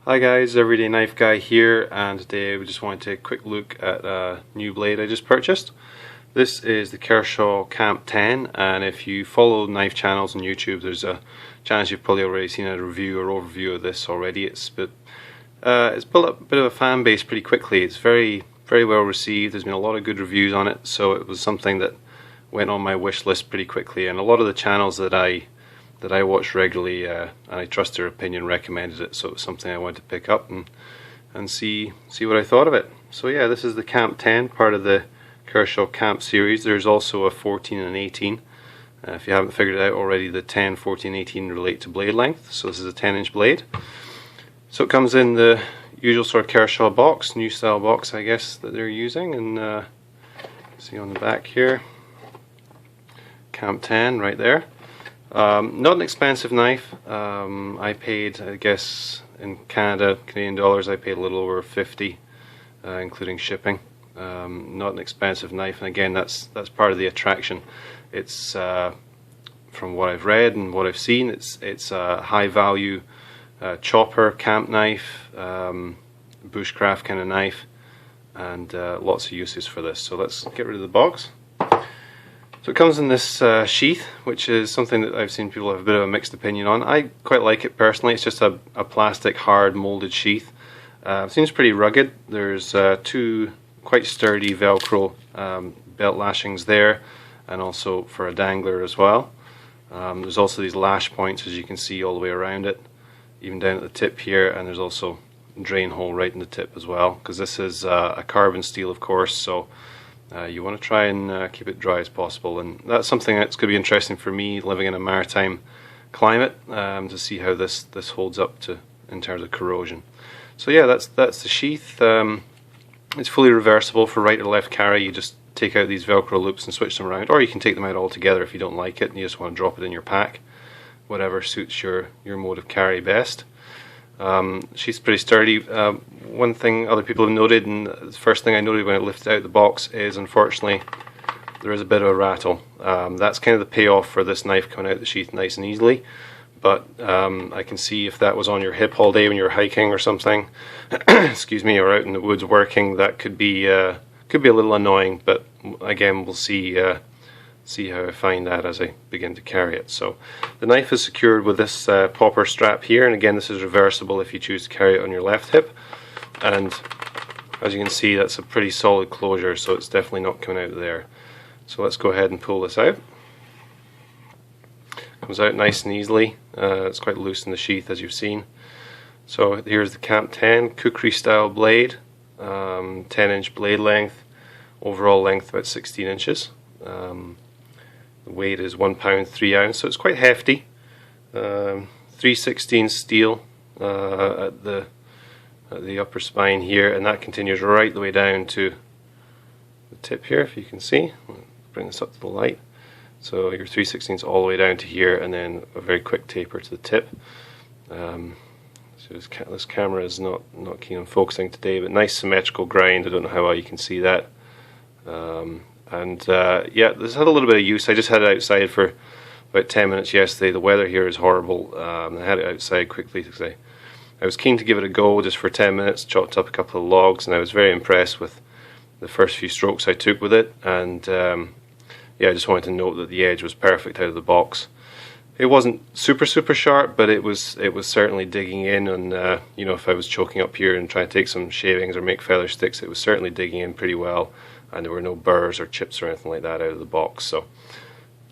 Hi guys, Everyday Knife Guy here, and today we just wanted to take a quick look at a new blade I just purchased. This is the Kershaw Camp 10, and if you follow knife channels on YouTube, there's a chance you've probably already seen a review or overview of this already. It's built up a bit of a fan base pretty quickly. It's very well received. There's been a lot of good reviews on it, so it was something that went on my wish list pretty quickly, and a lot of the channels that I watch regularly, and I trust their opinion, recommended it, so it was something I wanted to pick up and see what I thought of it. So yeah, this is the Camp 10, part of the Kershaw Camp series. There's also a 14 and 18. If you haven't figured it out already, the 10, 14, 18 relate to blade length, so this is a 10-inch blade. So it comes in the usual sort of Kershaw box, new style box I guess that they're using, and see on the back here, Camp 10 right there. Not an expensive knife. I paid, I guess, in Canadian dollars, I paid a little over 50, including shipping. Not an expensive knife, and again, that's part of the attraction. It's from what I've read and what I've seen, it's a high value chopper, camp knife, bushcraft kind of knife, and lots of uses for this. So let's get rid of the box. So it comes in this sheath, which is something that I've seen people have a bit of a mixed opinion on. I quite like it personally. It's just a plastic hard molded sheath. It seems pretty rugged. There's two quite sturdy Velcro belt lashings there, and also for a dangler as well. There's also these lash points, as you can see, all the way around it, even down at the tip here, and there's also a drain hole right in the tip as well, because this is a carbon steel, of course, so you want to try and keep it dry as possible, and that's something that's going to be interesting for me living in a maritime climate, to see how this holds up in terms of corrosion. So yeah, that's the sheath. It's fully reversible for right or left carry. You just take out these Velcro loops and switch them around, or you can take them out altogether if you don't like it and you just want to drop it in your pack. Whatever suits your mode of carry best. She's pretty sturdy. One thing other people have noted, and the first thing I noted when I lifted out the box, is unfortunately there is a bit of a rattle. That's kind of the payoff for this knife coming out the sheath nice and easily, but I can see if that was on your hip all day when you're hiking or something, excuse me, or out in the woods working, that could be a little annoying, but again, we'll see how I find that as I begin to carry it. So the knife is secured with this popper strap here, and again, this is reversible if you choose to carry it on your left hip, and as you can see, that's a pretty solid closure, so it's definitely not coming out there. So let's go ahead and pull this out. Comes out nice and easily. It's quite loose in the sheath, as you've seen. So here's the Camp 10 kukri style blade, 10-inch blade length, overall length about 16 inches. The weight is 1 pound 3 ounce, so it's quite hefty. 3/16 steel at the upper spine here, and that continues right the way down to the tip here, if you can see. I'll bring this up to the light. So your 3/16 all the way down to here, and then a very quick taper to the tip. So this camera is not keen on focusing today, but nice symmetrical grind. I don't know how well you can see that. Yeah, this had a little bit of use. I just had it outside for about 10 minutes yesterday. The weather here is horrible. I had it outside quickly because I was keen to give it a go just for 10 minutes, chopped up a couple of logs, and I was very impressed with the first few strokes I took with it. And yeah, I just wanted to note that the edge was perfect out of the box. It wasn't super sharp, but it was certainly digging in, and you know, if I was choking up here and trying to take some shavings or make feather sticks, it was certainly digging in pretty well, and there were no burrs or chips or anything like that out of the box. So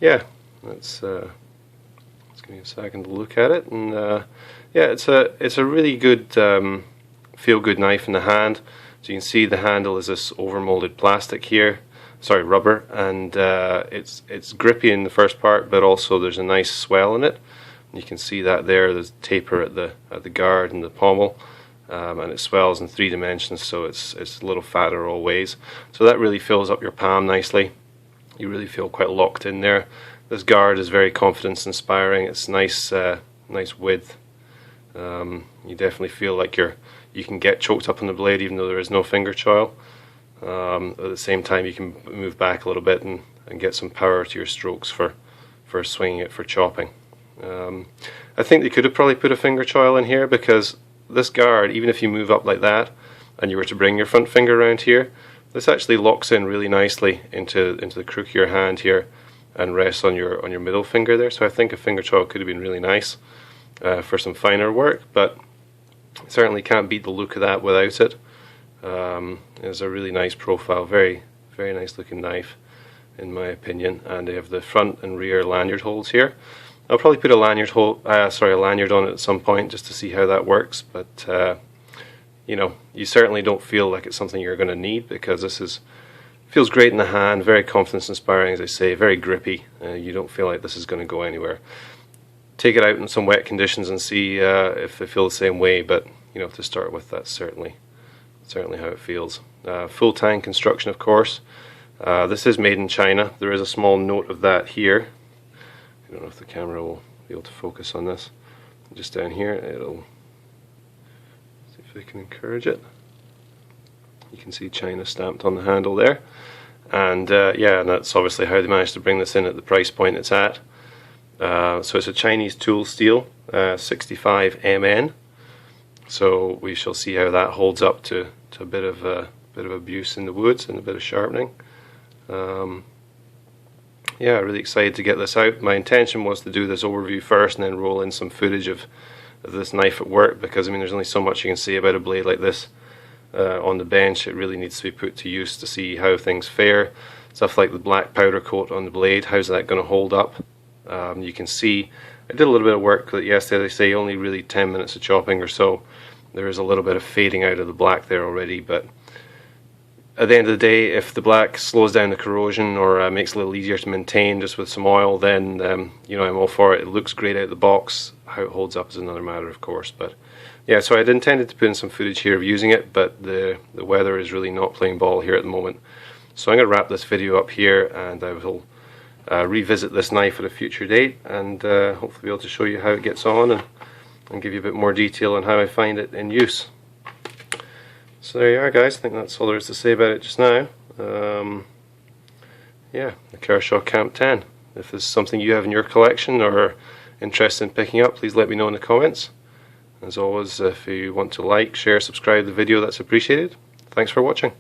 yeah, let's give me a second to look at it, and yeah, it's a really good feel good knife in the hand. So you can see the handle is this overmolded plastic here, sorry, rubber, and it's grippy in the first part, but also there's a nice swell in it. You can see that there's taper at the guard and the pommel, and it swells in 3 dimensions, so it's a little fatter all ways. So that really fills up your palm nicely. You really feel quite locked in there. This guard is very confidence inspiring. It's nice width. You definitely feel like you can get choked up on the blade even though there is no finger choil. At the same time, you can move back a little bit and get some power to your strokes for swinging it for chopping. I think they could have probably put a finger choil in here, because this guard, even if you move up like that and you were to bring your front finger around here, this actually locks in really nicely into the crook of your hand here and rests on your middle finger there. So I think a finger choil could have been really nice for some finer work, but certainly can't beat the look of that without it. It's a really nice profile, very nice looking knife in my opinion, and they have the front and rear lanyard holes here. I'll probably put a lanyard on it at some point just to see how that works, but you know, you certainly don't feel like it's something you're going to need, because this feels great in the hand, very confidence inspiring, as I say, very grippy. You don't feel like this is going to go anywhere. Take it out in some wet conditions and see if they feel the same way, but you know, to start with, that's certainly how it feels. Full tang construction, of course. This is made in China. There is a small note of that here. I don't know if the camera will be able to focus on this. Just down here, it'll see if we can encourage it. You can see China stamped on the handle there, and yeah, and that's obviously how they managed to bring this in at the price point it's at. So it's a Chinese tool steel, 65 MN. So we shall see how that holds up to a bit of abuse in the woods and a bit of sharpening. Yeah, really excited to get this out. My intention was to do this overview first and then roll in some footage of this knife at work, because I mean, there's only so much you can say about a blade like this on the bench. It really needs to be put to use to see how things fare. Stuff like the black powder coat on the blade, how's that going to hold up? You can see I did a little bit of work yesterday. They say only really 10 minutes of chopping or so. There is a little bit of fading out of the black there already, but at the end of the day, if the black slows down the corrosion or makes it a little easier to maintain just with some oil, then you know, I'm all for it. It looks great out of the box. How it holds up is another matter, of course. But yeah, so I'd intended to put in some footage here of using it, but the weather is really not playing ball here at the moment. So I'm going to wrap this video up here, and I will revisit this knife at a future date, and hopefully be able to show you how it gets on and give you a bit more detail on how I find it in use. So there you are, guys. I think that's all there is to say about it just now. Yeah, the Kershaw Camp 10. If this is something you have in your collection or are interested in picking up, please let me know in the comments. As always, if you want to like, share, subscribe the video, that's appreciated. Thanks for watching.